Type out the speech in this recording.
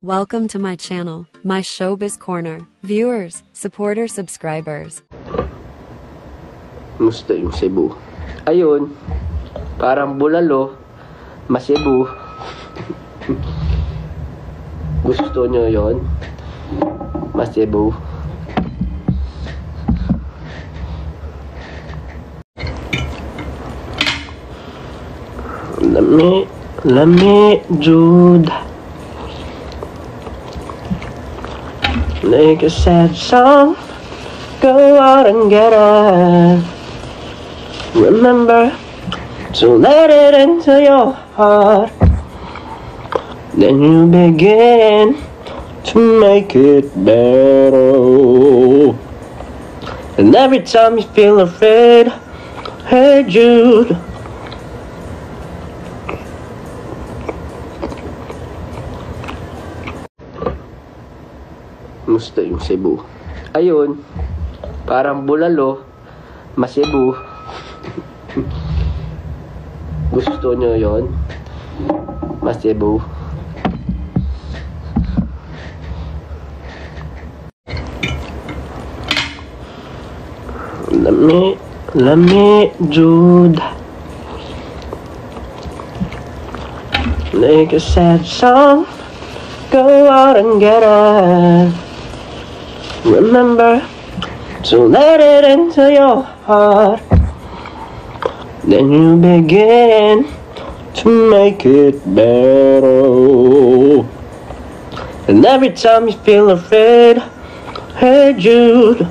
Welcome to my channel, my Showbiz Corner. Viewers, supporters, subscribers. Musta yung Cebu? Ayun, parang bulalo, ma-Cebu. Gusto nyo yon? Ma-Cebu. Lami, Jude. Like a sad song, go out and get it. Remember to let it into your heart. Then you begin to make it better. And every time you feel afraid, hey Jude. Musta yung Cebu? Ayun, parang bulalo, ma-Cebu. Gusto nyo yon? Ma-Cebu. Lami, Jude. Like a sad song, go out and get it. Remember to let it into your heart. Then you begin to make it better. And every time you feel afraid, hey Jude.